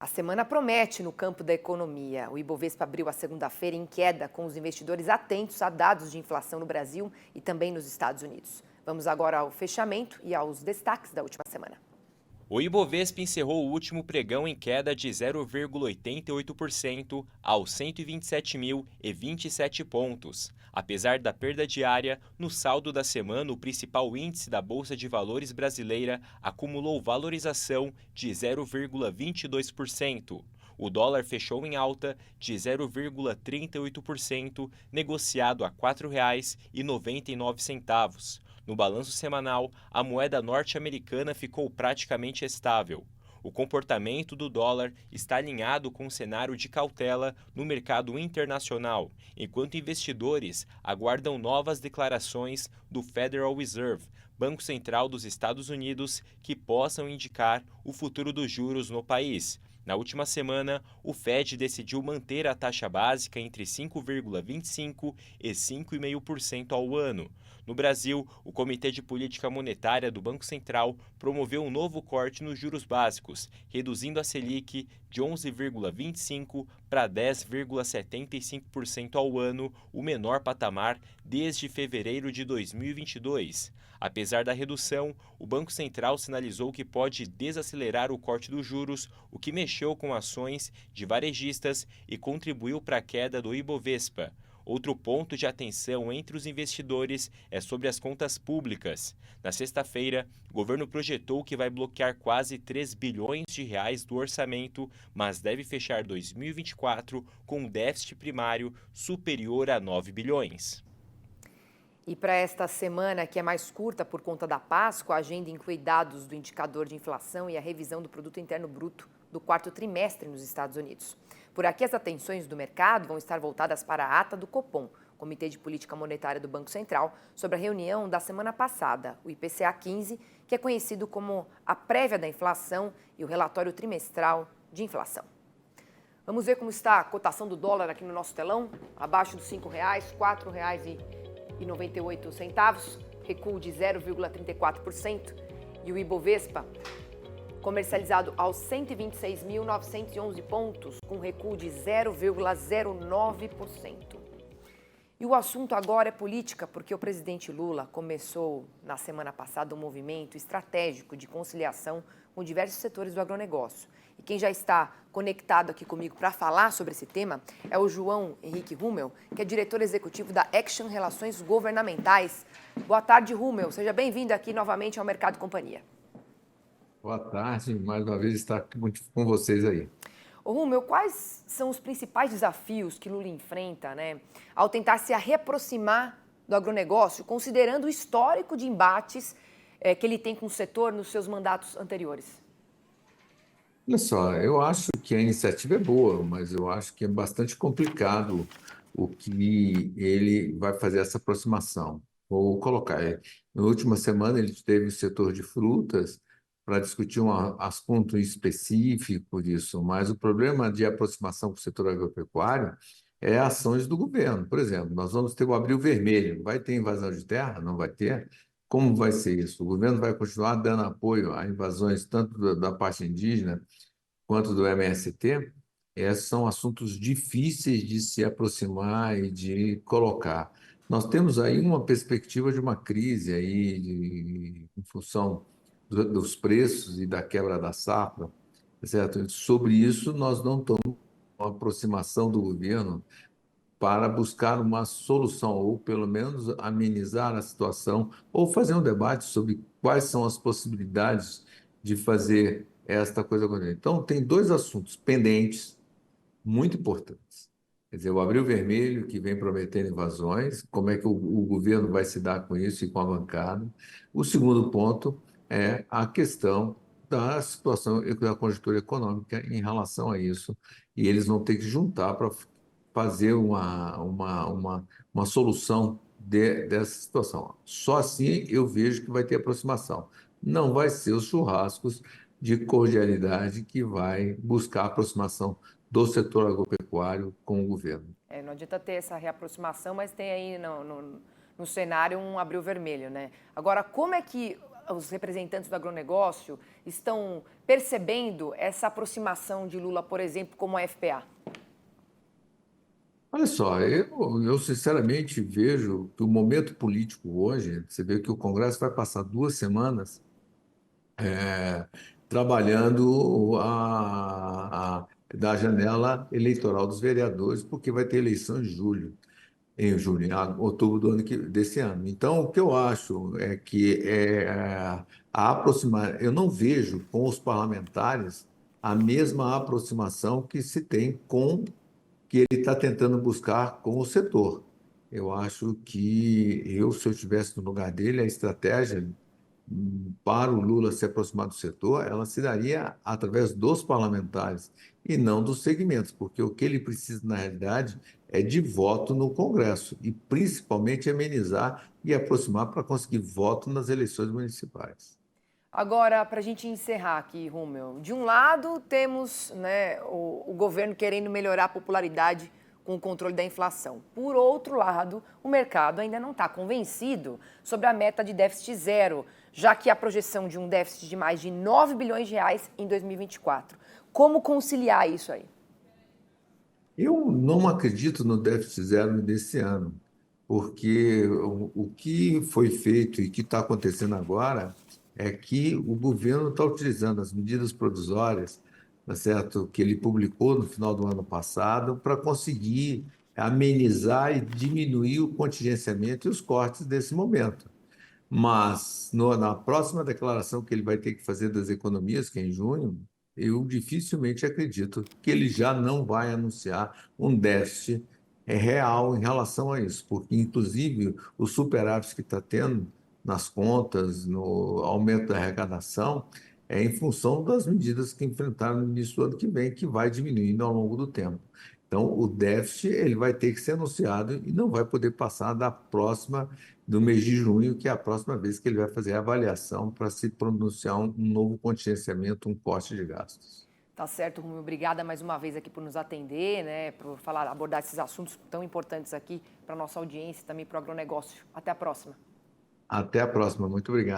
A semana promete no campo da economia. O Ibovespa abriu a segunda-feira em queda, com os investidores atentos a dados de inflação no Brasil e também nos Estados Unidos. Vamos agora ao fechamento e aos destaques da última semana. O Ibovespa encerrou o último pregão em queda de 0,88% aos 127.027 pontos. Apesar da perda diária, no saldo da semana, o principal índice da Bolsa de Valores brasileira acumulou valorização de 0,22%. O dólar fechou em alta de 0,38%, negociado a R$ 4,99. No balanço semanal, a moeda norte-americana ficou praticamente estável. O comportamento do dólar está alinhado com o cenário de cautela no mercado internacional, enquanto investidores aguardam novas declarações do Federal Reserve, Banco Central dos Estados Unidos, que possam indicar o futuro dos juros no país. Na última semana, o Fed decidiu manter a taxa básica entre 5,25% e 5,5% ao ano. No Brasil, o Comitê de Política Monetária do Banco Central promoveu um novo corte nos juros básicos, reduzindo a Selic de 11,25% para 10,75% ao ano, o menor patamar desde fevereiro de 2022. Apesar da redução, o Banco Central sinalizou que pode desacelerar o corte dos juros, o que mexeu com ações de varejistas e contribuiu para a queda do Ibovespa. Outro ponto de atenção entre os investidores é sobre as contas públicas. Na sexta-feira, o governo projetou que vai bloquear quase 3 bilhões de reais do orçamento, mas deve fechar 2024 com um déficit primário superior a 9 bilhões. E para esta semana, que é mais curta por conta da Páscoa, a agenda inclui dados do indicador de inflação e a revisão do Produto Interno Bruto do quarto trimestre nos Estados Unidos. Por aqui, as atenções do mercado vão estar voltadas para a ata do Copom, Comitê de Política Monetária do Banco Central, sobre a reunião da semana passada, o IPCA 15, que é conhecido como a prévia da inflação e o relatório trimestral de inflação. Vamos ver como está a cotação do dólar aqui no nosso telão, abaixo dos R$ 5,00, R$ 4,98, recuo de 0,34%, e o Ibovespa comercializado aos 126.911 pontos, com recuo de 0,09%. E o assunto agora é política, porque o presidente Lula começou na semana passada um movimento estratégico de conciliação com diversos setores do agronegócio. E quem já está conectado aqui comigo para falar sobre esse tema é o João Henrique Rummel, que é diretor executivo da Action Relações Governamentais. Boa tarde, Rummel. Seja bem-vindo aqui novamente ao Mercado e Companhia. Boa tarde, mais uma vez estar com vocês aí. Ô Rummel, quais são os principais desafios que Lula enfrenta, ao tentar se reaproximar do agronegócio, considerando o histórico de embates que ele tem com o setor nos seus mandatos anteriores? Olha só, eu acho que a iniciativa é boa, mas eu acho que é bastante complicado o que ele vai fazer essa aproximação. Vou colocar, na última semana ele teve o setor de frutas para discutir um assunto específico disso, mas o problema de aproximação com o setor agropecuário é ações do governo. Por exemplo, nós vamos ter o Abril Vermelho, vai ter invasão de terra? Não vai ter? Como vai ser isso? O governo vai continuar dando apoio a invasões tanto da parte indígena quanto do MST? Esses são assuntos difíceis de se aproximar e de colocar. Nós temos aí uma perspectiva de uma crise aí em função dos preços e da quebra da safra, certo? Sobre isso, nós não estamos uma aproximação do governo para buscar uma solução, ou pelo menos amenizar a situação, ou fazer um debate sobre quais são as possibilidades de fazer esta coisa acontecer. Então, tem dois assuntos pendentes muito importantes. Quer dizer, o Abril Vermelho, que vem prometendo invasões, como é que o governo vai se dar com isso e com a bancada. O segundo ponto é a questão da situação da conjuntura econômica em relação a isso, e eles vão ter que juntar para fazer uma solução dessa situação. Só assim eu vejo que vai ter aproximação. Não vai ser os churrascos de cordialidade que vai buscar a aproximação do setor agropecuário com o governo. Não adianta ter essa reaproximação, mas tem aí no cenário um Abril Vermelho, Agora, como é que os representantes do agronegócio estão percebendo essa aproximação de Lula, por exemplo, como a FPA? Olha só, eu sinceramente vejo que o momento político hoje, você vê que o Congresso vai passar 2 semanas é, trabalhando da janela eleitoral dos vereadores, porque vai ter eleição em julho, em outubro desse ano. Então, o que eu acho é que eu não vejo com os parlamentares a mesma aproximação que se tem que ele está tentando buscar com o setor. Eu acho que se eu estivesse no lugar dele, a estratégia para o Lula se aproximar do setor, ela se daria através dos parlamentares e não dos segmentos, porque o que ele precisa, na realidade, é de voto no Congresso e, principalmente, amenizar e aproximar para conseguir voto nas eleições municipais. Agora, para a gente encerrar aqui, Rúmel, de um lado temos, né, o governo querendo melhorar a popularidade com o controle da inflação. Por outro lado, o mercado ainda não está convencido sobre a meta de déficit zero, já que a projeção de um déficit de mais de 9 bilhões de reais em 2024. Como conciliar isso aí? Eu não acredito no déficit zero desse ano, porque o que foi feito e que está acontecendo agora é que o governo está utilizando as medidas provisórias, tá certo, que ele publicou no final do ano passado, para conseguir amenizar e diminuir o contingenciamento e os cortes desse momento. Mas na próxima declaração que ele vai ter que fazer das economias, que é em junho, eu dificilmente acredito que ele já não vai anunciar um déficit real em relação a isso, porque, inclusive, o superávit que está tendo nas contas, no aumento da arrecadação, é em função das medidas que enfrentaram no início do ano que vem, que vai diminuindo ao longo do tempo. Então, o déficit ele vai ter que ser anunciado e não vai poder passar do mês de junho, que é a próxima vez que ele vai fazer a avaliação para se pronunciar um novo contingenciamento, um corte de gastos. Tá certo, Rúmel. Obrigada mais uma vez aqui por nos atender, né, por abordar esses assuntos tão importantes aqui para a nossa audiência e também para o agronegócio. Até a próxima. Até a próxima. Muito obrigado.